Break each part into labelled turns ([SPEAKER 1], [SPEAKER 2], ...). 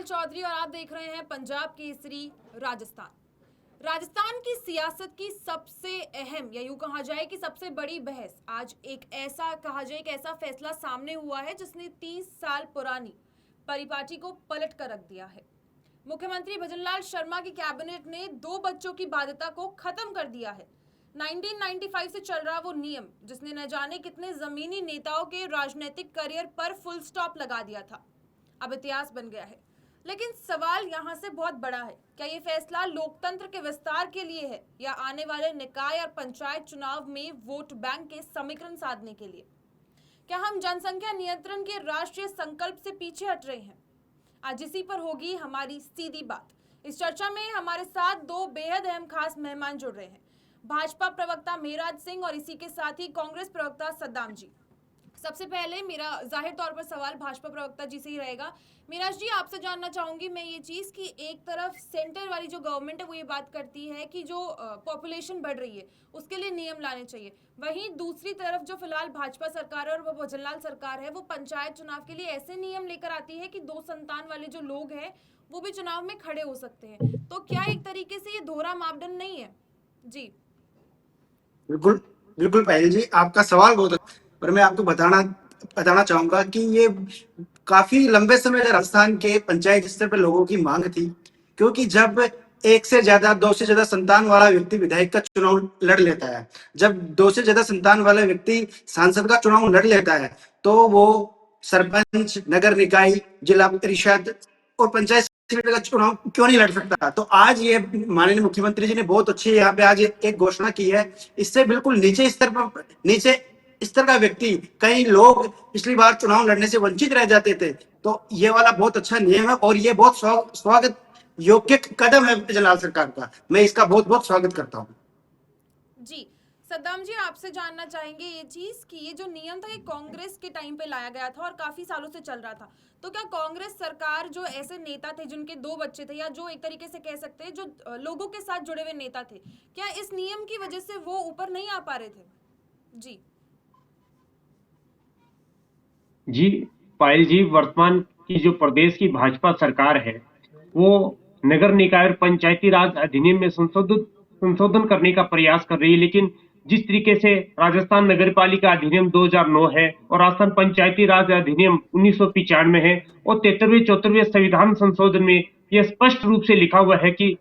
[SPEAKER 1] पायल चौधरी और आप देख रहे हैं पंजाब केसरी राजस्थान। राजस्थान की सियासत की सबसे अहम या यूं कहा जाए कि सबसे बड़ी बहस आज एक ऐसा फैसला सामने हुआ है जिसने 30 साल पुरानी परिपाटी को पलट कर रख दिया है। मुख्यमंत्री भजनलाल शर्मा की कैबिनेट ने 2 बच्चों की बाध्यता को खत्म कर दिया है। 1995 से चल रहा वो नियम जिसने न जाने कितने जमीनी नेताओं के राजनीतिक करियर पर फुल स्टॉप लगा दिया था, अब इतिहास बन गया है। लेकिन सवाल यहाँ से बहुत बड़ा है, क्या ये फैसला लोकतंत्र के विस्तार के लिए है या आने वाले निकाय और पंचायत चुनाव में वोट बैंक के समीकरण साधने के लिए? क्या हम जनसंख्या नियंत्रण के राष्ट्रीय संकल्प से पीछे हट रहे हैं? आज इसी पर होगी हमारी सीधी बात। इस चर्चा में हमारे साथ 2 बेहद अहम खास मेहमान जुड़ रहे हैं, भाजपा प्रवक्ता मेहराज सिंह और इसी के साथ ही कांग्रेस प्रवक्ता सद्दाम जी। सबसे पहले मेरा जाहिर तौर पर सवाल भाजपा प्रवक्ता जी से ही रहेगा। मेहराज जी, आपसे जानना चाहूंगी मैं ये चीज़ कि एक तरफ सेंटर वाली जो गवर्नमेंट है वो ये बात करती है कि जो पॉपुलेशन बढ़ रही है उसके लिए नियम लाने चाहिए, वहीं दूसरी तरफ जो फिलहाल भाजपा सरकार है और वो भजनलाल सरकार है वो पंचायत चुनाव के लिए ऐसे नियम लेकर आती है कि 2 संतान वाले जो लोग हैं वो भी चुनाव में खड़े हो सकते हैं। तो क्या एक तरीके से ये दोहरा मापदंड नहीं है? जी
[SPEAKER 2] बिल्कुल बिल्कुल पायल जी, आपका सवाल बहुत अच्छा है। पर मैं आपको बताना चाहूंगा कि ये काफी लंबे समय से राजस्थान के पंचायत स्तर पर लोगों की मांग थी, क्योंकि जब 1 से ज्यादा 2 से ज्यादा संतान वाला व्यक्ति विधायक का चुनाव लड़ लेता है, जब 2 से ज्यादा संतान वाला व्यक्ति सांसद का चुनाव लड़ लेता है, तो वो सरपंच, नगर निकाय, जिला परिषद और पंचायत का चुनाव क्यों नहीं लड़ सकता? तो आज ये माननीय मुख्यमंत्री जी ने बहुत अच्छी यहाँ पे आज एक घोषणा की है। इससे बिल्कुल नीचे स्तर का व्यक्ति, कई लोग पिछली बार चुनाव लड़ने से वंचित रह जाते थे, तो ये वाला बहुत अच्छा नियम है और ये बहुत स्वागत योग्य कदम है भजनलाल सरकार का। मैं इसका बहुत बहुत स्वागत करता हूँ।
[SPEAKER 1] जी सद्दाम जी, आपसे जानना चाहेंगे ये चीज कि ये जो नियम था ये कांग्रेस के टाइम पे लाया गया था और काफी सालों से चल रहा था, तो क्या कांग्रेस सरकार जो ऐसे नेता थे जिनके 2 बच्चे थे या जो एक तरीके से कह सकते हैं जो लोगों के साथ जुड़े हुए नेता थे, क्या इस नियम की वजह से वो ऊपर नहीं आ पा रहे थे?
[SPEAKER 3] जी पायल जी, वर्तमान की जो प्रदेश की भाजपा सरकार है वो नगर निकाय और पंचायती राज अधिनियम में संशोधन करने का प्रयास कर रही है, लेकिन जिस तरीके से राजस्थान नगर पालिका अधिनियम 2009 है और राजस्थान पंचायती राज अधिनियम 1995 है और 73वें 74वें संविधान संशोधन में यह स्पष्ट रूप से लिखा हुआ है कि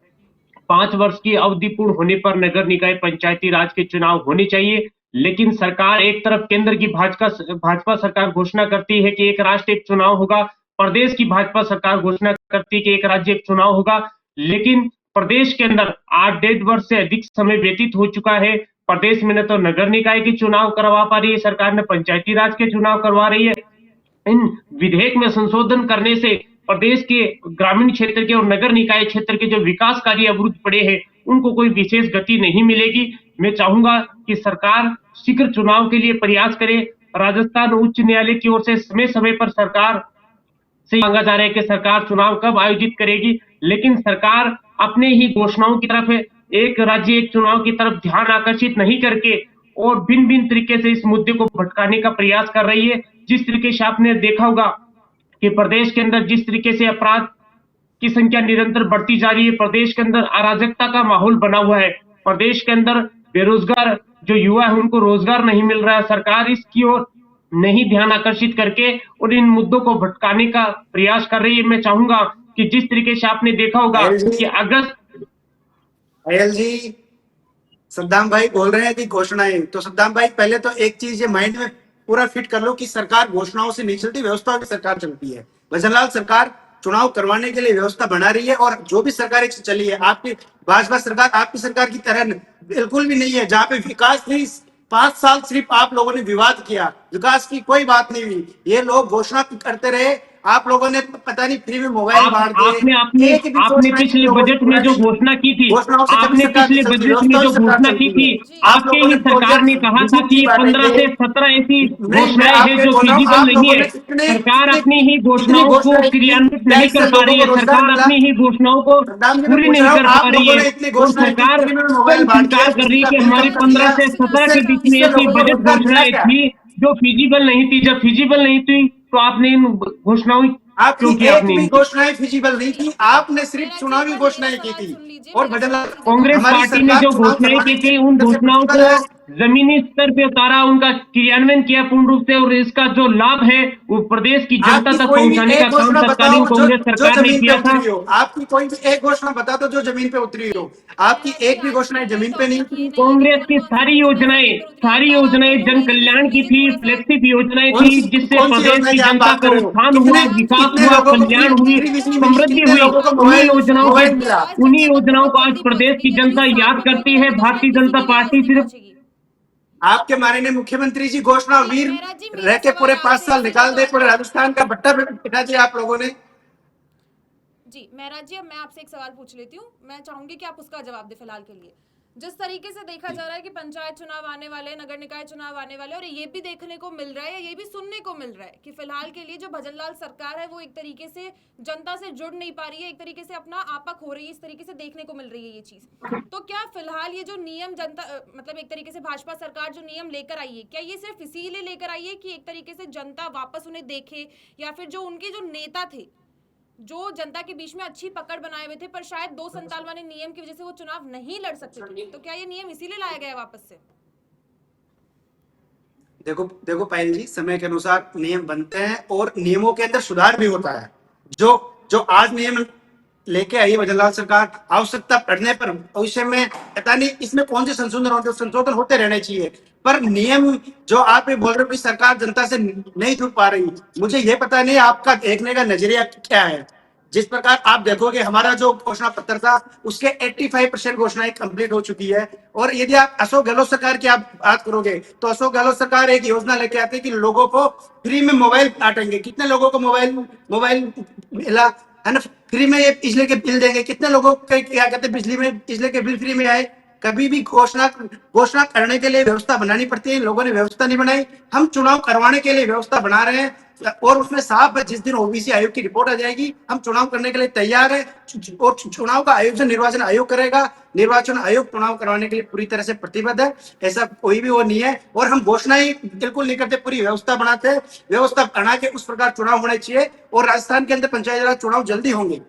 [SPEAKER 3] 5 वर्ष की अवधि पूर्ण होने पर नगर निकाय पंचायती राज के चुनाव होने चाहिए। लेकिन सरकार एक तरफ केंद्र की भाजपा सरकार घोषणा करती है कि एक राष्ट्र एक चुनाव होगा, प्रदेश की भाजपा सरकार घोषणा करती है कि एक राज्य एक चुनाव होगा, लेकिन प्रदेश के अंदर 8 वर्ष से अधिक समय व्यतीत हो चुका है। प्रदेश में न तो नगर निकाय के चुनाव करवा पा रही है सरकार, न पंचायती राज के चुनाव करवा रही है। इन विधेयक में संशोधन करने से प्रदेश के ग्रामीण क्षेत्र के और नगर निकाय क्षेत्र के जो विकास कार्य अवरुद्ध पड़े हैं उनको कोई विशेष गति नहीं मिलेगी। मैं चाहूंगा कि सरकार शीघ्र चुनाव के लिए प्रयास करे। राजस्थान उच्च न्यायालय की ओर से समय समय पर सरकार से मांगा जा रहा है कि सरकार चुनाव कब आयोजित करेगी, लेकिन सरकार अपने ही घोषणाओं की तरफ, एक राज्य एक चुनाव की तरफ ध्यान आकर्षित नहीं करके और भिन्न भिन्न तरीके से इस मुद्दे को भटकाने का प्रयास कर रही है। जिस तरीके से आपने देखा होगा कि प्रदेश के अंदर जिस तरीके से अपराध की संख्या निरंतर बढ़ती जा रही है, प्रदेश के अंदर अराजकता का माहौल बना हुआ है, प्रदेश के अंदर बेरोजगार जो युवा है उनको रोजगार नहीं मिल रहा है, सरकार इसकी ओर नहीं ध्यान आकर्षित करके और इन मुद्दों को भटकाने का प्रयास कर रही है। मैं चाहूंगा कि जिस तरीके से आपने देखा होगा कि अगस्त
[SPEAKER 2] अयल जी, सद्दाम भाई बोल रहे हैं कि घोषणाएं, तो सद्दाम भाई पहले तो एक चीज ये माइंड में पूरा फिट कर लो कि सरकार घोषणाओं से नहीं चलती, व्यवस्थाओं की सरकार चलती है। भजनलाल सरकार चुनाव करवाने के लिए व्यवस्था बना रही है और जो भी सरकार चली है, आपकी भाजपा सरकार आपकी सरकार की तरह बिल्कुल भी नहीं है, जहां पे विकास नहीं, 5 साल सिर्फ आप लोगों ने विवाद किया, विकास की कोई बात नहीं हुई। ये लोग घोषणा करते रहे, आप लोगों ने पता नहीं फ्री में मोबाइल बांट दिए।
[SPEAKER 3] आपने पिछले बजट में जो घोषणा की थी, आपने पिछले बजट में जो घोषणा की थी, आपके ही सरकार ने कहा था कि 15 से 17 ऐसी घोषणाएं हैं जो फिजिबल नहीं है। सरकार अपनी ही घोषणाओं को क्रियान्वित नहीं कर पा रही है, सरकार अपनी ही घोषणाओं को पूरी नहीं कर पा रही है और सरकार स्वीकार कर रही है कि हमारी 15 से 17 के बीच में ऐसी बजट घोषणाएं थी जो फिजिबल नहीं थी। जब फिजिबल नहीं थी तो आपने इन घोषणाओं
[SPEAKER 2] आपकी
[SPEAKER 3] क्यों किया
[SPEAKER 2] एक
[SPEAKER 3] आपने
[SPEAKER 2] भी
[SPEAKER 3] इनकी?
[SPEAKER 2] घोषणाएं फिजिबल नहीं थी, आपने सिर्फ
[SPEAKER 1] मेरा जी,
[SPEAKER 2] चुनावी
[SPEAKER 1] एक बार
[SPEAKER 2] घोषणाएं
[SPEAKER 1] मेरा
[SPEAKER 2] की
[SPEAKER 1] सवाल
[SPEAKER 2] थी।
[SPEAKER 1] सुन लीजिए,
[SPEAKER 2] और
[SPEAKER 1] मेरा
[SPEAKER 2] बदला
[SPEAKER 1] सवाल सुन लीजिए।
[SPEAKER 3] कांग्रेस
[SPEAKER 2] हमारी
[SPEAKER 3] पार्टी ने
[SPEAKER 2] सरकार
[SPEAKER 3] जो
[SPEAKER 2] चुनाव
[SPEAKER 3] घोषणाएं
[SPEAKER 2] करवाने
[SPEAKER 3] की
[SPEAKER 2] के
[SPEAKER 3] थी उन
[SPEAKER 2] लिए
[SPEAKER 3] घोषणाओं
[SPEAKER 2] प्रतिबद्ध
[SPEAKER 3] को
[SPEAKER 2] है।
[SPEAKER 3] जमीनी स्तर पे उतारा, उनका क्रियान्वयन किया पूर्ण रूप से, और इसका जो लाभ है वो प्रदेश की जनता
[SPEAKER 2] आपकी
[SPEAKER 3] तक
[SPEAKER 2] कोई भी
[SPEAKER 3] पहुंचाने का
[SPEAKER 2] एक
[SPEAKER 3] काम
[SPEAKER 2] घोषणा
[SPEAKER 3] तत्कालीन
[SPEAKER 2] बताओ जो
[SPEAKER 3] कांग्रेस
[SPEAKER 2] जो
[SPEAKER 3] सरकार ने
[SPEAKER 2] जमीन पे
[SPEAKER 3] किया था।
[SPEAKER 2] उतरी हो। आपकी कोई भी एक घोषणा बता दो जो जमीन पे उतरी
[SPEAKER 1] जी,
[SPEAKER 2] हो। आपकी
[SPEAKER 1] मेरा जी
[SPEAKER 2] एक भी
[SPEAKER 1] आज
[SPEAKER 2] घोषणाएं
[SPEAKER 1] की वही
[SPEAKER 2] जमीन पे नहीं
[SPEAKER 1] टॉपिक ये
[SPEAKER 2] उतरी।
[SPEAKER 1] नहीं है कि
[SPEAKER 3] कांग्रेस
[SPEAKER 1] कौन
[SPEAKER 3] की
[SPEAKER 1] कौन सी घोषणाएं जमीन पर उतरी है।
[SPEAKER 3] सारी
[SPEAKER 1] एक बार आप
[SPEAKER 3] योजनाएं
[SPEAKER 1] दोनों
[SPEAKER 3] जन
[SPEAKER 1] मेरी भी
[SPEAKER 3] कल्याण
[SPEAKER 1] सुन
[SPEAKER 3] की
[SPEAKER 1] लीजिए
[SPEAKER 3] थी,
[SPEAKER 1] थोड़ा सा।
[SPEAKER 3] फ्लेक्सिब योजनाएं थी, जिससे
[SPEAKER 2] कौन सी
[SPEAKER 3] प्रदेश
[SPEAKER 2] योजना
[SPEAKER 3] की
[SPEAKER 2] की आप
[SPEAKER 3] जनता
[SPEAKER 2] बात
[SPEAKER 3] का
[SPEAKER 2] कर रहे हो?
[SPEAKER 3] उत्थान हुआ,
[SPEAKER 2] कितने
[SPEAKER 3] विकास
[SPEAKER 2] कितने
[SPEAKER 3] हुआ,
[SPEAKER 2] लोगों को
[SPEAKER 3] कल्याण
[SPEAKER 2] फ्री
[SPEAKER 3] हुई,
[SPEAKER 2] फ्री बिजली मिली?
[SPEAKER 3] समृद्धि
[SPEAKER 2] कितने
[SPEAKER 3] हुई।
[SPEAKER 2] लोगों को
[SPEAKER 3] उन्हीं
[SPEAKER 2] मोबाइल
[SPEAKER 3] योजनाओं
[SPEAKER 1] शायद
[SPEAKER 3] को
[SPEAKER 2] मोबाइल
[SPEAKER 1] आपकी
[SPEAKER 2] मिला?
[SPEAKER 1] आवाज
[SPEAKER 3] उन्हीं
[SPEAKER 1] जनता तक
[SPEAKER 3] योजनाओं
[SPEAKER 1] बहुत
[SPEAKER 3] को आज
[SPEAKER 1] जल्दी
[SPEAKER 3] प्रदेश
[SPEAKER 1] पहुंचेगी,
[SPEAKER 3] की
[SPEAKER 1] अगर यूं
[SPEAKER 3] जनता
[SPEAKER 1] साथ
[SPEAKER 3] याद
[SPEAKER 1] में
[SPEAKER 3] करती
[SPEAKER 1] बोलोगे
[SPEAKER 3] है।
[SPEAKER 1] तो शायद
[SPEAKER 3] भारतीय
[SPEAKER 1] किसी
[SPEAKER 3] जनता
[SPEAKER 1] की भी आवाज
[SPEAKER 3] पार्टी
[SPEAKER 1] नहीं
[SPEAKER 3] सिर्फ
[SPEAKER 1] पहुंचेगी।
[SPEAKER 2] आपके माननीय मुख्यमंत्री जी घोषणा
[SPEAKER 1] जी,
[SPEAKER 2] वीर
[SPEAKER 1] मेरा जी
[SPEAKER 2] रह
[SPEAKER 1] मेरा
[SPEAKER 2] के पूरे
[SPEAKER 1] सवाल
[SPEAKER 2] 5
[SPEAKER 1] आपसे
[SPEAKER 2] साल
[SPEAKER 1] सीधे
[SPEAKER 2] निकाल दे,
[SPEAKER 1] तौर
[SPEAKER 2] पूरे
[SPEAKER 1] पे।
[SPEAKER 2] राजस्थान का भट्टा पिटा दिया आप लोगों ने।
[SPEAKER 1] जी, मेरा जी अब मैं आपसे एक सवाल पूछ लेती हूँ, मैं चाहूंगी कि आप उसका जवाब दें फिलहाल के लिए। जिस तरीके से देखा जा रहा है कि पंचायत चुनाव आने वाले, नगर निकाय चुनाव आने वाले, और ये भी देखने को मिल रहा है या ये भी सुनने को मिल रहा है कि फिलहाल के लिए जो भजनलाल सरकार है वो एक तरीके से जनता से जुड़ नहीं पा रही है, एक तरीके से अपना आपा खो रही है, इस तरीके से देखने को मिल रही है ये चीज। तो क्या फिलहाल ये जो नियम जनता मतलब एक तरीके से भाजपा सरकार जो नियम लेकर आई है, क्या ये सिर्फ इसीलिए लेकर आई है कि एक तरीके से जनता वापस उन्हें देखे, या फिर जो उनके जो नेता थे जो जनता के बीच में अच्छी पकड़ बनाए हुए थे, पर शायद 2 संताल वाले नियम की वजह से वो चुनाव नहीं लड़ सकते थे, तो क्या ये नियम इसीलिए लाया गया है वापस से?
[SPEAKER 2] देखो देखो पायल जी, समय के अनुसार नियम बनते हैं और नियमों के अंदर सुधार भी होता है। जो जो आज नियम लेके आई है भजनलाल सरकार, आवश्यकता पड़ने पर भविष्य में पता नहीं इसमें कौन से संशोधन होते, संशोधन होते रहने चाहिए। पर नियम जो आप ये बोल रहे हो कि सरकार जनता से नहीं जुड़ पा रही, मुझे ये पता नहीं आपका देखने का नजरिया क्या है। जिस प्रकार आप देखोगे हमारा जो घोषणा पत्र था उसके 85% घोषणाएं कंप्लीट हो चुकी है। और यदि आप अशोक गहलोत सरकार की आप बात करोगे तो अशोक गहलोत सरकार एक योजना लेके आते हैं कि लोगों को फ्री में मोबाइल बांटेंगे। कितने लोगों को मोबाइल मोबाइल मिला है ना? फ्री में ये बिजली के बिल देंगे। कितने लोगों के क्या कहते हैं बिजली के बिल फ्री में आए? कभी भी घोषणा घोषणा करने के लिए व्यवस्था बनानी पड़ती है, लोगों ने व्यवस्था नहीं बनाई। हम चुनाव करवाने के लिए व्यवस्था बना रहे हैं और उसमें साफ है जिस दिन ओबीसी आयोग की रिपोर्ट आ जाएगी हम चुनाव करने के लिए तैयार है। और चुनाव का आयोजन निर्वाचन आयोग करेगा। निर्वाचन आयोग चुनाव करवाने के लिए पूरी तरह से प्रतिबद्ध है, ऐसा कोई भी वो नहीं है। और हम घोषणाएं बिल्कुल नहीं करते, पूरी व्यवस्था बनाते हैं। व्यवस्था बना के उस प्रकार चुनाव होने चाहिए और राजस्थान के अंदर पंचायत राज चुनाव जल्दी होंगे।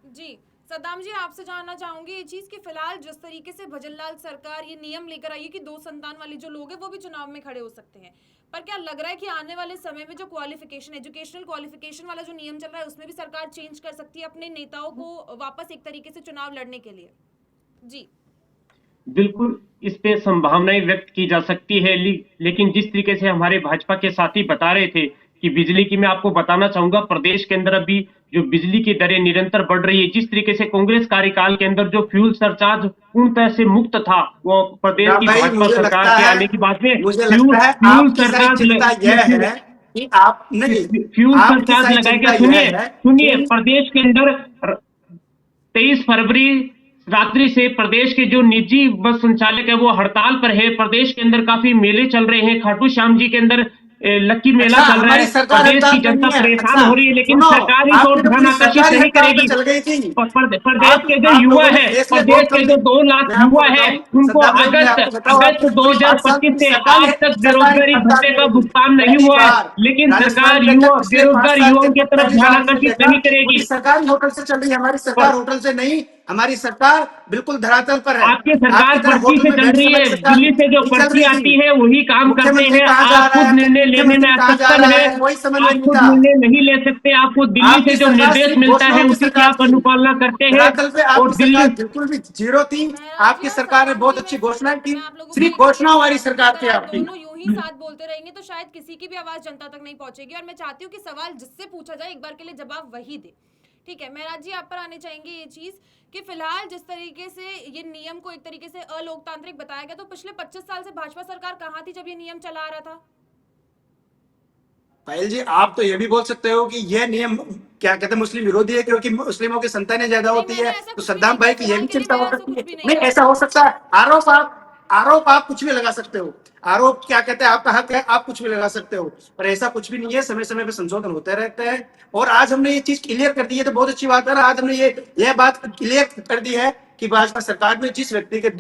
[SPEAKER 1] जी, सद्दाम जी आपसे जानना चाहूंगी ये चीज कि फिलहाल जिस तरीके से भजनलाल सरकार ये नियम लेकर आई है कि 2 संतान वाले जो लोग हैं वो भी चुनाव में खड़े हो सकते हैं, पर क्या लग रहा है कि आने वाले समय में जो क्वालिफिकेशन, एजुकेशनल क्वालिफिकेशन वाला जो नियम चल रहा है उसमें भी सरकार चेंज कर सकती है अपने नेताओं को वापस एक तरीके से चुनाव लड़ने के लिए? जी
[SPEAKER 3] बिल्कुल इस पे संभावनाएं व्यक्त की जा सकती है, लेकिन जिस तरीके से हमारे भाजपा के साथी बता रहे थे कि बिजली की, मैं आपको बताना चाहूंगा प्रदेश के अंदर अभी जो बिजली की दरें निरंतर बढ़ रही है। जिस तरीके से कांग्रेस कार्यकाल के अंदर जो फ्यूल सरचार्ज पूर्ण तरह से मुक्त था, वो प्रदेश
[SPEAKER 2] राम
[SPEAKER 3] की
[SPEAKER 2] भाई,
[SPEAKER 3] भाजपा सरकार के आने के बाद में
[SPEAKER 2] मुझे
[SPEAKER 3] फ्यूल
[SPEAKER 2] लगता है
[SPEAKER 3] फ्यूल
[SPEAKER 2] आपकी सारी
[SPEAKER 3] सरचार्ज
[SPEAKER 2] चिंता यह है कि आप नहीं,
[SPEAKER 3] फ्यूल
[SPEAKER 2] आपकी
[SPEAKER 3] सरचार्ज
[SPEAKER 2] सारी
[SPEAKER 3] लगा
[SPEAKER 2] चिंता
[SPEAKER 3] के,
[SPEAKER 2] यह
[SPEAKER 3] सुनिए
[SPEAKER 2] है
[SPEAKER 3] सुनिए,
[SPEAKER 2] कि
[SPEAKER 3] प्रदेश के अंदर 23 फरवरी रात्रि से प्रदेश के जो निजी बस संचालक है वो हड़ताल पर है। प्रदेश के अंदर काफी मेले चल रहे हैं, खाटू श्याम जी के अंदर लक्की मेला
[SPEAKER 2] अच्छा
[SPEAKER 3] चल रहा है।
[SPEAKER 2] हमारी सरकार
[SPEAKER 3] प्रदेश की
[SPEAKER 2] हड़ताल पे
[SPEAKER 3] जनता
[SPEAKER 2] नहीं है।
[SPEAKER 3] परेशान
[SPEAKER 2] अच्छा
[SPEAKER 3] हो रही है, लेकिन
[SPEAKER 2] सुनो,
[SPEAKER 3] सरकार इस ओर
[SPEAKER 2] आपकी तो
[SPEAKER 3] ध्यान
[SPEAKER 2] पूरी
[SPEAKER 3] आकर्षित
[SPEAKER 2] सरकार ही
[SPEAKER 3] नहीं
[SPEAKER 2] हड़ताल पे
[SPEAKER 3] करेगी।
[SPEAKER 2] चल गई थी।
[SPEAKER 3] प्रदेश के जो
[SPEAKER 2] आप
[SPEAKER 3] युवा
[SPEAKER 2] लोगों ने
[SPEAKER 3] है,
[SPEAKER 2] देश के लिए
[SPEAKER 3] प्रदेश
[SPEAKER 2] बहुत
[SPEAKER 3] के
[SPEAKER 2] कम
[SPEAKER 3] जो
[SPEAKER 2] दी।
[SPEAKER 3] 2 लाख
[SPEAKER 2] मैं
[SPEAKER 3] युवा
[SPEAKER 2] आपको
[SPEAKER 3] है,
[SPEAKER 2] बताऊं
[SPEAKER 3] उनको
[SPEAKER 2] सद्दाम भाई, मैं
[SPEAKER 3] अगस्त
[SPEAKER 2] आपको बताऊं
[SPEAKER 3] अगस्त
[SPEAKER 2] आपकी पूरी 5 साल
[SPEAKER 3] 2025
[SPEAKER 2] की
[SPEAKER 3] से
[SPEAKER 2] सरकारी
[SPEAKER 3] आज तक
[SPEAKER 2] सरकारी
[SPEAKER 3] बेरोजगारी
[SPEAKER 2] हड़ताल
[SPEAKER 3] भत्ते
[SPEAKER 2] नहीं
[SPEAKER 3] का
[SPEAKER 2] हुई।
[SPEAKER 3] भुगतान नहीं
[SPEAKER 2] पहली
[SPEAKER 3] हुआ है,
[SPEAKER 2] बार
[SPEAKER 3] लेकिन
[SPEAKER 2] राजस्थान
[SPEAKER 3] सरकार
[SPEAKER 2] के अंदर
[SPEAKER 3] युवा
[SPEAKER 2] पिछले 5
[SPEAKER 3] बेरोजगार
[SPEAKER 2] साल के
[SPEAKER 3] युवाओं की
[SPEAKER 2] अंदर
[SPEAKER 3] तरफ
[SPEAKER 2] पहली
[SPEAKER 3] ध्यान
[SPEAKER 2] बार मैंने
[SPEAKER 3] आकर्षित
[SPEAKER 2] देखा
[SPEAKER 3] नहीं
[SPEAKER 2] पूरी
[SPEAKER 3] करेगी।
[SPEAKER 2] सरकार होटल से चल रही है। हमारी सरकार
[SPEAKER 3] पर
[SPEAKER 2] होटल से नहीं, हमारी सरकार बिल्कुल धरातल पर है।
[SPEAKER 3] आपकी
[SPEAKER 2] आपकी
[SPEAKER 3] सरकार
[SPEAKER 2] तरह
[SPEAKER 3] पर्ची
[SPEAKER 2] होटल
[SPEAKER 3] से
[SPEAKER 2] में
[SPEAKER 3] चल
[SPEAKER 2] बैठ के
[SPEAKER 3] रही है,
[SPEAKER 2] हमारी सरकार
[SPEAKER 3] दिल्ली से जो
[SPEAKER 2] नहीं चल
[SPEAKER 3] पर्ची
[SPEAKER 2] रही
[SPEAKER 3] आती
[SPEAKER 2] थी।
[SPEAKER 3] है वही काम करते
[SPEAKER 2] मुख्यमंत्री
[SPEAKER 3] हैं।
[SPEAKER 2] कहाँ जा
[SPEAKER 3] आप
[SPEAKER 2] रहा
[SPEAKER 3] खुद
[SPEAKER 2] है,
[SPEAKER 3] निर्णय लेने में
[SPEAKER 2] मुख्यमंत्री कहाँ जा
[SPEAKER 3] असक्षम
[SPEAKER 2] रहा
[SPEAKER 3] है,
[SPEAKER 2] है, कोई समन्वय
[SPEAKER 3] आप
[SPEAKER 2] नहीं
[SPEAKER 3] खुद
[SPEAKER 2] था।
[SPEAKER 3] निर्णय नहीं ले सकते, आपको दिल्ली
[SPEAKER 2] आपकी
[SPEAKER 3] से जो
[SPEAKER 2] सरकार
[SPEAKER 3] निर्देश
[SPEAKER 2] सिर्फ
[SPEAKER 3] मिलता है
[SPEAKER 2] घोषणाओं की
[SPEAKER 3] उसी की
[SPEAKER 2] सरकार
[SPEAKER 3] आप
[SPEAKER 2] थी।
[SPEAKER 3] अनुपालना करते हैं।
[SPEAKER 2] धरातल पे
[SPEAKER 3] और
[SPEAKER 2] आपकी
[SPEAKER 3] दिल्ली
[SPEAKER 2] सरकार बिल्कुल भी जीरो थी।
[SPEAKER 1] महराज जी
[SPEAKER 2] आपकी
[SPEAKER 1] और
[SPEAKER 2] सरकार ने
[SPEAKER 1] सद्दाम
[SPEAKER 2] बहुत
[SPEAKER 1] जी,
[SPEAKER 2] अच्छी घोषणाएं की।
[SPEAKER 1] मैं आप लोगों को
[SPEAKER 2] सिर्फ
[SPEAKER 1] एक बात
[SPEAKER 2] घोषणाओं वाली
[SPEAKER 1] समझाऊंगी कि
[SPEAKER 2] सरकार
[SPEAKER 1] अगर
[SPEAKER 2] थी
[SPEAKER 1] आप
[SPEAKER 2] आपकी।
[SPEAKER 1] दोनों यूं ही साथ बोलते रहेंगे तो शायद किसी की भी आवाज जनता तक नहीं पहुंचेगी, और मैं चाहती हूँ कि सवाल जिससे पूछा जाए एक बार के लिए जवाब वही दे। ठीक है, महराज जी आप पर आने चाहेंगे ये चीज कि फिलहाल जिस तरीके से ये नियम को एक तरीके से अलोकतांत्रिक बताया गया, तो पिछले 25 साल से भाजपा सरकार कहाँ थी जब ये नियम चला आ रहा था?
[SPEAKER 2] पायल जी, आप तो ये भी बोल सकते हो कि यह नियम क्या कहते हैं मुस्लिम विरोधी है क्योंकि मुस्लिमों की संतानें ज्यादा
[SPEAKER 1] नहीं,
[SPEAKER 2] होती
[SPEAKER 1] मैंने
[SPEAKER 2] है।
[SPEAKER 1] ऐसा
[SPEAKER 2] तो
[SPEAKER 1] कुछ भी नहीं
[SPEAKER 2] सद्दाम
[SPEAKER 1] कहा,
[SPEAKER 2] भाई की यह
[SPEAKER 1] फिलहाल
[SPEAKER 2] भी
[SPEAKER 1] के लिए
[SPEAKER 2] चिंता हो
[SPEAKER 1] मैंने ऐसा
[SPEAKER 2] सकती
[SPEAKER 1] कुछ
[SPEAKER 2] है।
[SPEAKER 1] भी नहीं
[SPEAKER 2] नहीं,
[SPEAKER 1] कहा।
[SPEAKER 2] ऐसा हो सकता है। आरोप आप कुछ भी लगा सकते हो। आरोप क्या कहते हैं, आपका हक है, आप कुछ भी लगा सकते हो। पर ऐसा कुछ भी नहीं है, समय समय पे संशोधन होते रहते हैं। और आज हमने ये चीज क्लियर कर दी है तो बहुत अच्छी बात है ना। आज हमने यह बात क्लियर कर दी है कि भाजपा सरकार में जिस व्यक्ति के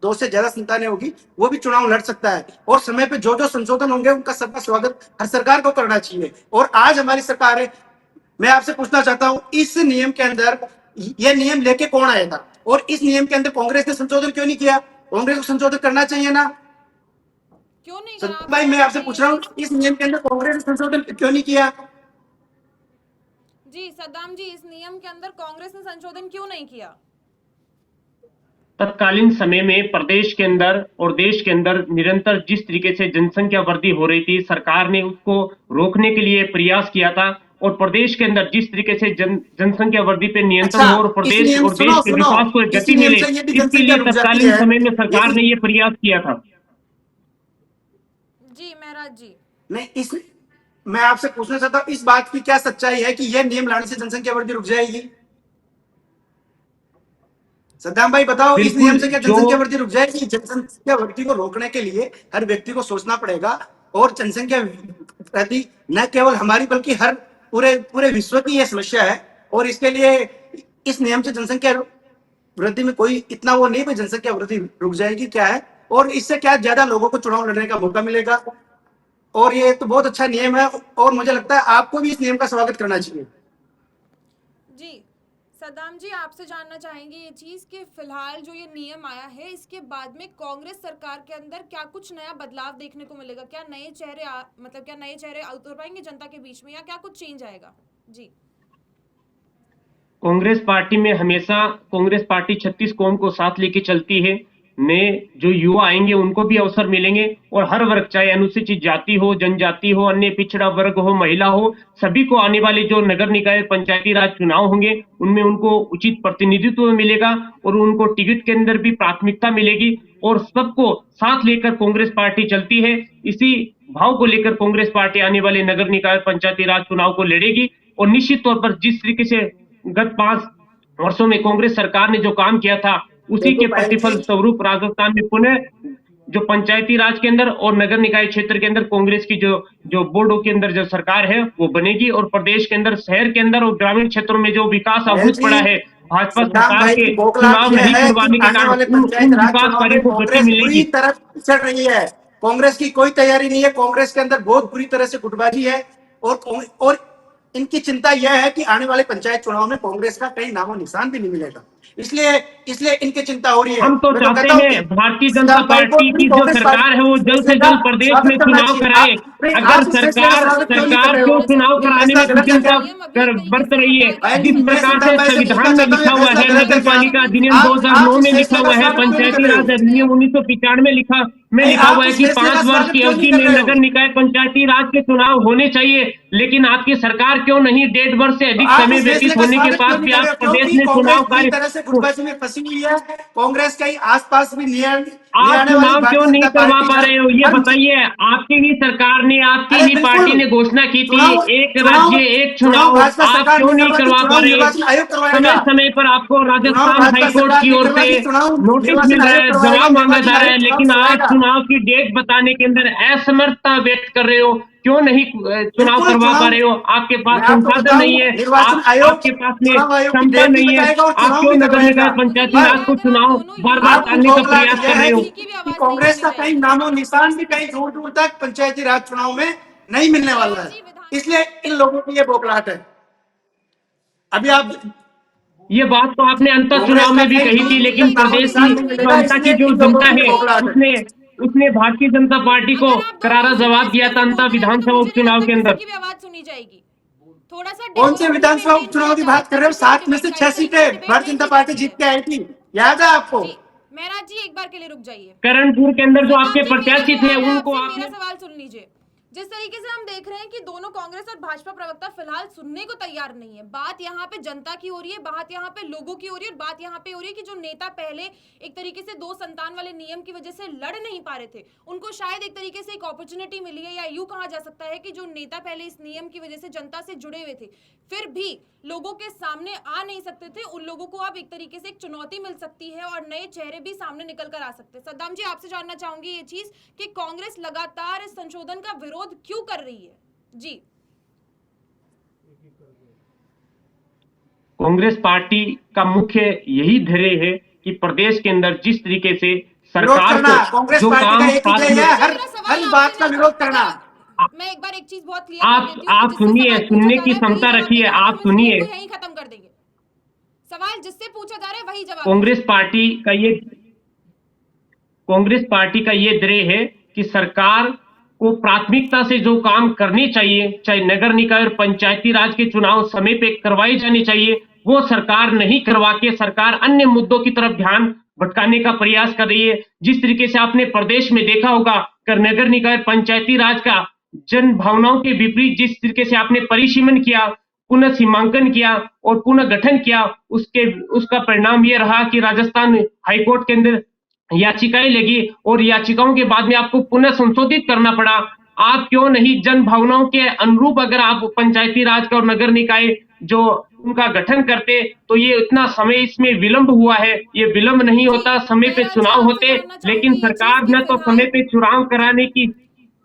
[SPEAKER 2] 2 से ज्यादा संतानें होगी वो भी चुनाव लड़ सकता है। और समय पे जो जो संशोधन होंगे उनका सबका स्वागत हर सरकार को करना चाहिए। और आज हमारी सरकार है मैं आपसे पूछना चाहता हूं, इस नियम के अंदर ये नियम लेके कौन आया था, और इस नियम के अंदर कांग्रेस ने संशोधन क्यों नहीं किया? कांग्रेस को संशोधन करना चाहिए ना।
[SPEAKER 1] क्यों नहीं करा?
[SPEAKER 2] सत्ता भाई, मैं आपसे पूछ रहा हूँ, इस नियम के अंदर कांग्रेस ने संशोधन क्यों नहीं किया?
[SPEAKER 1] जी सद्दाम जी, इस नियम के अंदर कांग्रेस ने संशोधन क्यों नहीं किया?
[SPEAKER 3] तत्कालीन समय में प्रदेश के अंदर और देश के अंदर निरंतर जिस तरीके से जनसंख्या वृद्धि हो रही थी, सरकार ने उसको रोकने के लिए प्रयास किया था, और प्रदेश के अंदर जिस तरीके से जनसंख्या वृद्धि पे नियंत्रण
[SPEAKER 2] अच्छा,
[SPEAKER 3] हो और
[SPEAKER 2] इस
[SPEAKER 3] प्रदेश
[SPEAKER 2] नियम
[SPEAKER 3] और देश के
[SPEAKER 2] सुनो,
[SPEAKER 3] विकास को एक
[SPEAKER 2] इसी
[SPEAKER 3] गति
[SPEAKER 2] नियम
[SPEAKER 3] मिले,
[SPEAKER 2] से यदि
[SPEAKER 3] इसके
[SPEAKER 2] जनसंख्या
[SPEAKER 3] लिए
[SPEAKER 2] रुक जाती
[SPEAKER 3] तत्कालीन
[SPEAKER 2] है,
[SPEAKER 3] समय में सरकार
[SPEAKER 2] यदि
[SPEAKER 3] ने ये प्रयास किया था।
[SPEAKER 1] जी महराज जी,
[SPEAKER 2] नहीं, इस मैं आपसे पूछना चाहता हूँ, इस बात की क्या सच्चाई है कि यह नियम लाने से जनसंख्या वृद्धि रुक जाएगी? सद्दाम भाई बताओ, इस नियम
[SPEAKER 3] बिल्कुल।
[SPEAKER 2] से क्या
[SPEAKER 3] जो
[SPEAKER 2] जनसंख्या वृद्धि रुक जाएगी? जनसंख्या वृद्धि को रोकने के लिए हर व्यक्ति को सोचना पड़ेगा, और जनसंख्या वृद्धि न केवल हमारी बल्कि हर पूरे पूरे विश्व की यह समस्या है, और इसके लिए इस नियम से जनसंख्या वृद्धि में कोई इतना वो नहीं, भाई जनसंख्या वृद्धि रुक जाएगी क्या है, और इससे क्या ज्यादा लोगों को चुनाव लड़ने का मौका मिलेगा, और ये तो बहुत अच्छा नियम है, और मुझे लगता है आपको भी इस नियम का स्वागत करना चाहिए।
[SPEAKER 1] जी सद्दाम जी, आपसे जानना चाहेंगे ये चीज कि फिलहाल जो ये नियम आया है, इसके बाद में कांग्रेस सरकार के अंदर क्या कुछ नया बदलाव देखने को मिलेगा? क्या नए चेहरे मतलब क्या नए चेहरे उतर पाएंगे जनता के बीच में, या क्या कुछ चेंज आएगा? जी
[SPEAKER 3] कांग्रेस पार्टी में हमेशा कांग्रेस पार्टी 36 कौम को साथ लेके चलती है। नए जो युवा आएंगे उनको भी अवसर मिलेंगे, और हर वर्ग, चाहे अनुसूचित जाति हो, जनजाति हो, अन्य पिछड़ा वर्ग हो, महिला हो, सभी को आने वाले जो नगर निकाय पंचायती राज चुनाव होंगे उनमें उनको उचित प्रतिनिधित्व मिलेगा, और उनको टिकट के अंदर भी प्राथमिकता मिलेगी, और सबको साथ लेकर कांग्रेस पार्टी चलती है। इसी भाव को लेकर कांग्रेस पार्टी आने वाले नगर निकाय पंचायती राज चुनाव को लड़ेगी, और निश्चित तौर पर जिस तरीके से गत 5 वर्षों में कांग्रेस सरकार ने जो काम किया था, उसी के प्रतिफल स्वरूप राजस्थान में पुनः जो पंचायती राज के अंदर और नगर निकाय क्षेत्र के अंदर कांग्रेस की जो जो बोर्डों के अंदर जो सरकार है वो बनेगी, और प्रदेश के अंदर, शहर के अंदर और ग्रामीण क्षेत्रों में जो विकास अभूत पड़ा है भाजपा
[SPEAKER 2] सद्दाम
[SPEAKER 3] सरकार
[SPEAKER 2] भाई
[SPEAKER 3] के
[SPEAKER 2] की बौखलाहट
[SPEAKER 3] चुनाव
[SPEAKER 2] यह
[SPEAKER 3] नहीं
[SPEAKER 2] है कि
[SPEAKER 3] करवाने के
[SPEAKER 2] आने
[SPEAKER 3] कारण
[SPEAKER 2] वाले
[SPEAKER 3] उन
[SPEAKER 2] पंचायत राज
[SPEAKER 3] विकास
[SPEAKER 2] चुनाव
[SPEAKER 3] कार्यों
[SPEAKER 2] में
[SPEAKER 3] को गति
[SPEAKER 2] कांग्रेस बुरी
[SPEAKER 3] मिलेगी।
[SPEAKER 2] तरह पिछड़ रही है। कांग्रेस की कोई तैयारी नहीं है, कांग्रेस के अंदर बहुत बुरी तरह से गुटबाजी है, और इनकी चिंता यह है कि आने वाले पंचायत चुनाव में कांग्रेस का कहीं नामो निशान भी नहीं मिलेगा, इसलिए इसलिए इनकी चिंता हो रही है।
[SPEAKER 3] हम तो
[SPEAKER 2] मैं
[SPEAKER 3] चाहते
[SPEAKER 2] कहता हूं
[SPEAKER 3] हैं
[SPEAKER 2] कि
[SPEAKER 3] भारतीय जनता
[SPEAKER 2] सद्दाम भाई को
[SPEAKER 3] पार्टी की जो
[SPEAKER 2] कांग्रेस
[SPEAKER 3] सरकार है वो जल्द से
[SPEAKER 2] पार्टी का
[SPEAKER 3] जल्द प्रदेश में
[SPEAKER 2] स्वागत करना
[SPEAKER 3] चुनाव
[SPEAKER 2] चाहिए।
[SPEAKER 3] कराए।
[SPEAKER 2] आप
[SPEAKER 3] अगर
[SPEAKER 2] इस फैसले का
[SPEAKER 3] सरकार
[SPEAKER 2] स्वागत क्यों नहीं कर
[SPEAKER 3] सरकार
[SPEAKER 2] रहे
[SPEAKER 3] क्यों
[SPEAKER 2] हो?
[SPEAKER 3] चुनाव
[SPEAKER 2] ये
[SPEAKER 3] कराने
[SPEAKER 2] फैसला
[SPEAKER 3] में
[SPEAKER 2] गलत है क्या?
[SPEAKER 3] कुशलता बरत रही है,
[SPEAKER 2] बहन जी,
[SPEAKER 3] जिस
[SPEAKER 2] मैं
[SPEAKER 3] प्रकार
[SPEAKER 2] सद्दाम
[SPEAKER 3] से
[SPEAKER 2] भाई से पूछना
[SPEAKER 3] संविधान में
[SPEAKER 2] चाहता हूँ, ये
[SPEAKER 3] लिखा हुआ
[SPEAKER 2] फैसला
[SPEAKER 3] है,
[SPEAKER 2] गलत है
[SPEAKER 3] नगर
[SPEAKER 2] क्या?
[SPEAKER 3] पालिका अधिनियम
[SPEAKER 2] आप
[SPEAKER 3] 2009
[SPEAKER 2] इस
[SPEAKER 3] में लिखा
[SPEAKER 2] फैसले का
[SPEAKER 3] हुआ है,
[SPEAKER 2] स्वागत क्यों नहीं कर
[SPEAKER 3] पंचायती
[SPEAKER 2] रहे
[SPEAKER 3] राज
[SPEAKER 2] हो?
[SPEAKER 3] अधिनियम 1995 में
[SPEAKER 2] नहीं,
[SPEAKER 3] लिखा
[SPEAKER 2] आप
[SPEAKER 3] हुआ है
[SPEAKER 2] इस
[SPEAKER 3] कि
[SPEAKER 2] फैसले का
[SPEAKER 3] 5 वर्ष
[SPEAKER 2] स्वागत
[SPEAKER 3] की
[SPEAKER 2] क्यों नहीं
[SPEAKER 3] अवधि
[SPEAKER 2] कर
[SPEAKER 3] में
[SPEAKER 2] रहे हो?
[SPEAKER 3] नगर निकाय पंचायती राज के चुनाव होने चाहिए, लेकिन आपकी सरकार क्यों नहीं 1.5 वर्ष से
[SPEAKER 2] तो
[SPEAKER 3] अधिक
[SPEAKER 2] आप
[SPEAKER 3] समय
[SPEAKER 2] इस फैसले
[SPEAKER 3] व्यतीत
[SPEAKER 2] का
[SPEAKER 3] होने के
[SPEAKER 2] स्वागत क्यों
[SPEAKER 3] बाद
[SPEAKER 2] नहीं
[SPEAKER 3] भी
[SPEAKER 2] कर रहे
[SPEAKER 3] आप
[SPEAKER 2] हो?
[SPEAKER 3] प्रदेश
[SPEAKER 2] क्योंकि
[SPEAKER 3] में
[SPEAKER 2] कांग्रेस
[SPEAKER 3] चुनाव
[SPEAKER 2] बुरी
[SPEAKER 3] कार्य
[SPEAKER 2] तरह से गुटबाजी में फंसी हुई है। कांग्रेस कहीं आसपास भी नहीं
[SPEAKER 3] आप
[SPEAKER 2] आने वाली।
[SPEAKER 3] चुनाव क्यों
[SPEAKER 2] भारतीय
[SPEAKER 3] नहीं
[SPEAKER 2] जनता
[SPEAKER 3] करवा
[SPEAKER 2] पार्टी
[SPEAKER 3] पा रहे हो, ये
[SPEAKER 2] हर
[SPEAKER 3] बताइए। आपकी ही सरकार ने, आपकी
[SPEAKER 2] अरे
[SPEAKER 3] ही
[SPEAKER 2] बिल्कुल,
[SPEAKER 3] पार्टी ने घोषणा की थी
[SPEAKER 2] चुनाव
[SPEAKER 3] एक
[SPEAKER 2] चुनाव
[SPEAKER 3] राज्य एक
[SPEAKER 2] चुनाव
[SPEAKER 3] चुनाव,
[SPEAKER 2] भाजपा
[SPEAKER 3] आप
[SPEAKER 2] सरकार
[SPEAKER 3] क्यों
[SPEAKER 2] नहीं
[SPEAKER 3] नहीं
[SPEAKER 2] करवाती,
[SPEAKER 3] करवा पा
[SPEAKER 2] चुनाव
[SPEAKER 3] रहे?
[SPEAKER 2] निर्वाचन आयोग करवाएगा।
[SPEAKER 3] समय समय पर आपको
[SPEAKER 2] चुनाव
[SPEAKER 3] राजस्थान
[SPEAKER 2] भाजपा
[SPEAKER 3] हाईकोर्ट
[SPEAKER 2] सरकार
[SPEAKER 3] की
[SPEAKER 2] नहीं
[SPEAKER 3] ओर से
[SPEAKER 2] करवाती, चुनाव
[SPEAKER 3] नोटिस
[SPEAKER 2] निर्वाचन
[SPEAKER 3] मिल रहा
[SPEAKER 2] आयोग
[SPEAKER 3] है,
[SPEAKER 2] करवाएगा,
[SPEAKER 3] जवाब मांगा
[SPEAKER 2] निर्वाचन
[SPEAKER 3] जा रहा
[SPEAKER 2] आयोग
[SPEAKER 3] है,
[SPEAKER 2] चुनाव
[SPEAKER 3] लेकिन आप
[SPEAKER 2] करवाएगा।
[SPEAKER 3] चुनाव की डेट बताने के अंदर असमर्थता व्यक्त कर रहे हो। क्यों नहीं चुनाव
[SPEAKER 2] बिल्कुल,
[SPEAKER 3] करवा पा
[SPEAKER 2] चुनाव
[SPEAKER 3] रहे हो? आपके पास
[SPEAKER 2] मैं आपको
[SPEAKER 3] संसाधन नहीं
[SPEAKER 2] बताऊं,
[SPEAKER 3] है,
[SPEAKER 2] निर्वाचन
[SPEAKER 3] आप
[SPEAKER 2] आयोग
[SPEAKER 3] आपके पास में
[SPEAKER 2] चुनाव आयोग की
[SPEAKER 3] क्षमता
[SPEAKER 2] डेट भी
[SPEAKER 3] नहीं है,
[SPEAKER 2] बताएगा और
[SPEAKER 3] आप
[SPEAKER 2] चुनाव
[SPEAKER 3] क्यों
[SPEAKER 2] भी
[SPEAKER 3] नगर निकाय
[SPEAKER 2] करवाएगा।
[SPEAKER 3] पंचायती
[SPEAKER 1] सुनिए,
[SPEAKER 3] राज
[SPEAKER 2] पर
[SPEAKER 3] को
[SPEAKER 1] अगर आप
[SPEAKER 3] चुनाव
[SPEAKER 1] दोनों
[SPEAKER 3] बार
[SPEAKER 1] युवा
[SPEAKER 3] बार
[SPEAKER 2] आपकी
[SPEAKER 1] हैं
[SPEAKER 3] टालने
[SPEAKER 1] तो
[SPEAKER 3] का
[SPEAKER 2] बौखलाहट
[SPEAKER 3] प्रयास
[SPEAKER 1] शायद
[SPEAKER 3] कर
[SPEAKER 2] यह
[SPEAKER 3] रहे
[SPEAKER 2] है
[SPEAKER 3] हो?
[SPEAKER 1] किसी
[SPEAKER 2] कि
[SPEAKER 1] की भी आवाज नहीं
[SPEAKER 2] कांग्रेस
[SPEAKER 1] सुनी
[SPEAKER 2] का कहीं
[SPEAKER 1] जाएगी।
[SPEAKER 2] नामो निशान भी कहीं दूर दूर तक पंचायती राज चुनाव में नहीं मिलने वाला
[SPEAKER 1] मेहराज
[SPEAKER 2] है,
[SPEAKER 1] जी, विधान
[SPEAKER 2] इसलिए इन लोगों की ये बौखलाहट है। अभी आप
[SPEAKER 3] ये बात तो आपने अंत
[SPEAKER 2] कांग्रेस
[SPEAKER 3] चुनाव
[SPEAKER 2] का
[SPEAKER 3] में भी
[SPEAKER 2] कहीं
[SPEAKER 3] कही थी,
[SPEAKER 2] दूर दूर
[SPEAKER 3] लेकिन
[SPEAKER 2] तक नामो
[SPEAKER 3] प्रदेश की
[SPEAKER 2] निशान नहीं मिलेगा,
[SPEAKER 3] क्षमता की
[SPEAKER 2] इसलिए
[SPEAKER 3] जो
[SPEAKER 2] इन लोगों
[SPEAKER 3] जनता
[SPEAKER 2] की
[SPEAKER 3] है
[SPEAKER 2] बौखलाहट है।
[SPEAKER 3] उसने उसने भारतीय जनता पार्टी को
[SPEAKER 1] अगर आप दोनों
[SPEAKER 3] करारा
[SPEAKER 1] इसी
[SPEAKER 3] जवाब
[SPEAKER 1] बहस
[SPEAKER 3] दिया
[SPEAKER 1] के
[SPEAKER 3] था
[SPEAKER 1] अंदर
[SPEAKER 3] अंत
[SPEAKER 1] बोलते रहेंगे तो
[SPEAKER 3] विधानसभा
[SPEAKER 1] मुझे नहीं
[SPEAKER 3] उपचुनाव
[SPEAKER 1] लगता
[SPEAKER 3] के
[SPEAKER 1] किसी
[SPEAKER 3] अंदर।
[SPEAKER 1] की भी आवाज सुनी जाएगी। थोड़ा सा
[SPEAKER 2] कौन से
[SPEAKER 1] डेकोरम भी
[SPEAKER 2] विधानसभा
[SPEAKER 1] मेंटेन
[SPEAKER 2] उपचुनाव
[SPEAKER 1] करा
[SPEAKER 2] की
[SPEAKER 1] जाए,
[SPEAKER 2] बात कर रहे हो?
[SPEAKER 1] तभी तो
[SPEAKER 2] 7 में से
[SPEAKER 1] डिबेट
[SPEAKER 2] 6
[SPEAKER 1] जाएगी, नहीं तो ये
[SPEAKER 2] सीटें
[SPEAKER 1] डिबेट
[SPEAKER 2] भारतीय
[SPEAKER 1] नहीं
[SPEAKER 2] जनता
[SPEAKER 1] की
[SPEAKER 2] पार्टी
[SPEAKER 1] जाती
[SPEAKER 2] जीत
[SPEAKER 1] है।
[SPEAKER 2] के आई थी, याद है आपको?
[SPEAKER 1] जी महराज जी, एक बार के लिए रुक जाइए।
[SPEAKER 3] करणपुर के अंदर जो आपके
[SPEAKER 1] सद्दाम जी, मेरा
[SPEAKER 3] प्रत्याशी थे
[SPEAKER 1] सवाल है
[SPEAKER 3] उनको
[SPEAKER 1] आपसे,
[SPEAKER 3] आपने
[SPEAKER 1] मेरा सवाल सुन लीजिए। जिस तरीके से हम देख रहे हैं कि दोनों कांग्रेस और भाजपा प्रवक्ता फिलहाल सुनने को तैयार नहीं है। बात यहाँ पे जनता की हो रही है, बात यहाँ पे लोगों की हो रही है, और बात यहाँ पे हो रही है कि जो नेता पहले एक तरीके से 2 संतान वाले नियम की वजह से लड़ नहीं पा रहे थे, उनको शायद एक तरीके से एक अपॉर्चुनिटी मिली है, या यूं कहा जा सकता है कि जो नेता पहले इस नियम की वजह से जनता से जुड़े हुए थे, फिर भी लोगों के सामने आ नहीं सकते थे, उन लोगों को अब एक तरीके से एक चुनौती मिल सकती है और नए चेहरे भी सामने निकल कर आ सकते हैं। सद्दाम जी, आपसे जानना चाहूंगी ये चीज कि कांग्रेस लगातार इस संशोधन का विरोध क्यों कर रही है? जी
[SPEAKER 3] कांग्रेस पार्टी का मुख्य यही ध्येय है कि प्रदेश के अंदर जिस तरीके से
[SPEAKER 2] विरोध
[SPEAKER 3] सरकार
[SPEAKER 2] करना
[SPEAKER 3] को
[SPEAKER 2] कांग्रेस
[SPEAKER 3] जो
[SPEAKER 2] पार्टी का
[SPEAKER 3] काम
[SPEAKER 2] एक ही ध्येय
[SPEAKER 3] प्राथमिक
[SPEAKER 2] है,
[SPEAKER 1] जी, मेरा सवाल
[SPEAKER 2] हर
[SPEAKER 1] आपसे
[SPEAKER 2] बात का
[SPEAKER 1] नहीं था।
[SPEAKER 2] विरोध करना।
[SPEAKER 1] मैं एक बार एक चीज बहुत क्लियर कर देती हूँ कि
[SPEAKER 3] आप
[SPEAKER 1] जिससे
[SPEAKER 3] सुनिए,
[SPEAKER 1] सवाल पूछा
[SPEAKER 3] सुनने
[SPEAKER 1] जा
[SPEAKER 3] की
[SPEAKER 1] रहा है वही
[SPEAKER 3] क्षमता
[SPEAKER 1] जवाब
[SPEAKER 3] रखिए,
[SPEAKER 1] देना,
[SPEAKER 3] आप
[SPEAKER 1] हम इस गेम
[SPEAKER 3] सुनिए।
[SPEAKER 1] को यहीं खत्म कर देंगे। सवाल जिससे पूछा जा रहा है वही जवाब
[SPEAKER 3] कांग्रेस पार्टी का ये कांग्रेस पार्टी का ये ध्येय है कि सरकार को प्राथमिकता से जो काम करने चाहिए, चाहे नगर निकाय और पंचायती राज के चुनाव समय पे करवाए जाने चाहिए, वो सरकार नहीं करवा के सरकार अन्य मुद्दों की तरफ ध्यान भटकाने का प्रयास कर रही है। जिस तरीके से आपने प्रदेश में देखा होगा कि नगर निकाय पंचायती राज का जन भावनाओं के विपरीत जिस तरीके से आपने परिसीमन किया, पुनः सीमांकन किया और पुनः गठन किया, उसका परिणाम ये रहा कि राजस्थान हाईकोर्ट के अंदर याचिकाएं लगी और याचिकाओं के बाद में आपको पुनः संशोधित करना पड़ा। आप क्यों नहीं जन भावनाओं के अनुरूप अगर आप पंचायती राज का और नगर निकाय जो उनका गठन करते, तो ये इतना समय इसमें विलंब हुआ है। ये विलंब नहीं
[SPEAKER 1] जी।
[SPEAKER 3] होता, समय पे
[SPEAKER 1] महराज जी
[SPEAKER 3] चुनाव
[SPEAKER 1] आपसे
[SPEAKER 3] होते,
[SPEAKER 1] जानना
[SPEAKER 3] लेकिन
[SPEAKER 1] चाहूंगी ये चीज
[SPEAKER 3] सरकार
[SPEAKER 1] कि
[SPEAKER 3] न तो समय
[SPEAKER 1] फिलहाल
[SPEAKER 3] पे चुनाव
[SPEAKER 1] जी
[SPEAKER 3] कराने की।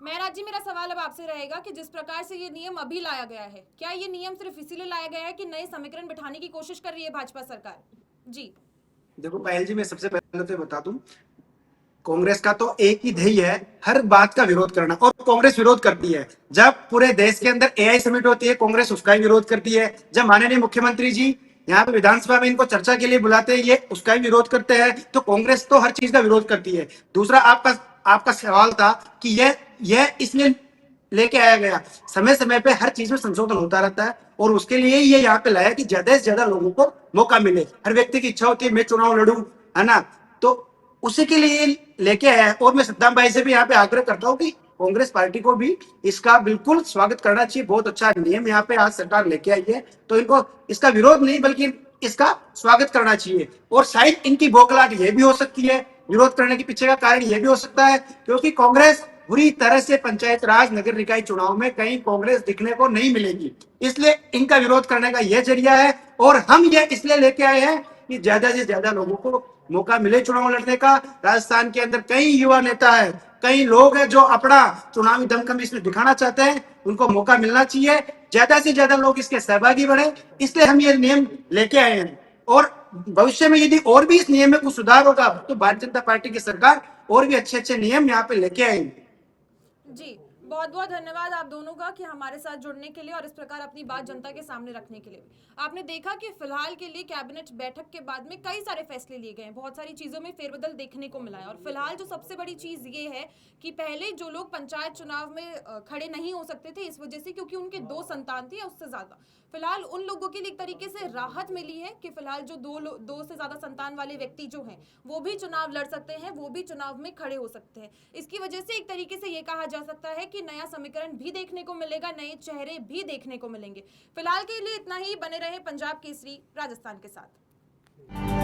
[SPEAKER 1] महराज जी, मेरा सवाल अब आपसे रहेगा कि जिस प्रकार से ये नियम अभी लाया गया है, क्या ये नियम सिर्फ इसीलिए लाया गया है कि नए समीकरण बिठाने की कोशिश कर रही है भाजपा सरकार? जी
[SPEAKER 2] देखो पायल जी, मैं सबसे पहले तो बता दूं, कांग्रेस का तो एक ही ध्येय है, हर बात का विरोध करना, और कांग्रेस विरोध करती है। जब पूरे देश के अंदर एआई समिट होती है, कांग्रेस उसका ही विरोध करती है। जब माननीय मुख्यमंत्री जी यहाँ पे विधानसभा में इनको चर्चा के लिए बुलाते हैं, ये उसका भी विरोध करते हैं। तो कांग्रेस तो हर चीज का विरोध करती है। दूसरा, आपका आपका सवाल था कि यह इसलिए लेके आया गया, समय समय पे हर चीज में संशोधन होता रहता है, और उसके लिए ये यहाँ पे लाया कि ज्यादा से ज्यादा लोगों को मौका मिले। हर व्यक्ति की इच्छा होती है मैं चुनाव लड़ूं, है ना? तो उसी के लिए लेके आया है। और मैं सद्दाम भाई से भी यहाँ पे आग्रह करता हूँ कि कांग्रेस पार्टी को भी इसका बिल्कुल स्वागत करना चाहिए। बहुत अच्छा नियम यहाँ पे आज सरकार लेके आई है, तो इनको इसका विरोध नहीं बल्कि इसका स्वागत करना चाहिए। और शायद इनकी बौखलाहट ये भी हो सकती है, विरोध करने के पीछे का कारण ये भी हो सकता है क्योंकि कांग्रेस बुरी तरह से पंचायत राज नगर निकाय चुनाव में कहीं कांग्रेस दिखने को नहीं मिलेगी, इसलिए इनका विरोध करने का यह जरिया है। और हम ये इसलिए लेके आए हैं कि ज्यादा से ज्यादा लोगों को मौका मिले चुनाव लड़ने का। राजस्थान के अंदर कई युवा नेता है, कई लोग हैं जो अपना चुनावी दमखम इसमें दिखाना चाहते हैं, उनको मौका मिलना चाहिए। ज्यादा से ज्यादा लोग इसके सहभागी बने, इसलिए हम ये नियम लेके आए हैं। और भविष्य में यदि और भी इस नियम में कुछ सुधार होगा तो भारतीय जनता पार्टी की सरकार और भी अच्छे अच्छे नियम यहाँ पे लेके आएंगे।
[SPEAKER 1] जी, बहुत बहुत धन्यवाद आप दोनों का कि हमारे साथ जुड़ने के लिए और इस प्रकार अपनी बात जनता के सामने रखने के लिए। आपने देखा कि फिलहाल के लिए कैबिनेट बैठक के बाद में कई सारे फैसले लिए गए हैं, बहुत सारी चीज़ों में फेरबदल देखने को मिला है। और फिलहाल जो सबसे बड़ी चीज़ ये है कि पहले जो लोग पंचायत चुनाव में खड़े नहीं हो सकते थे इस वजह से क्योंकि उनके 2 संतान थे या उससे ज़्यादा, फिलहाल उन लोगों के लिए एक तरीके से राहत मिली है कि फिलहाल जो दो से ज़्यादा संतान वाले व्यक्ति जो हैं वो भी चुनाव लड़ सकते हैं, वो भी चुनाव में खड़े हो सकते हैं। इसकी वजह से एक तरीके से ये कहा जा सकता है कि नया समीकरण भी देखने को मिलेगा, नए चेहरे भी देखने को मिलेंगे। फिलहाल के लिए इतना ही, बने रहे पंजाब केसरी राजस्थान के साथ।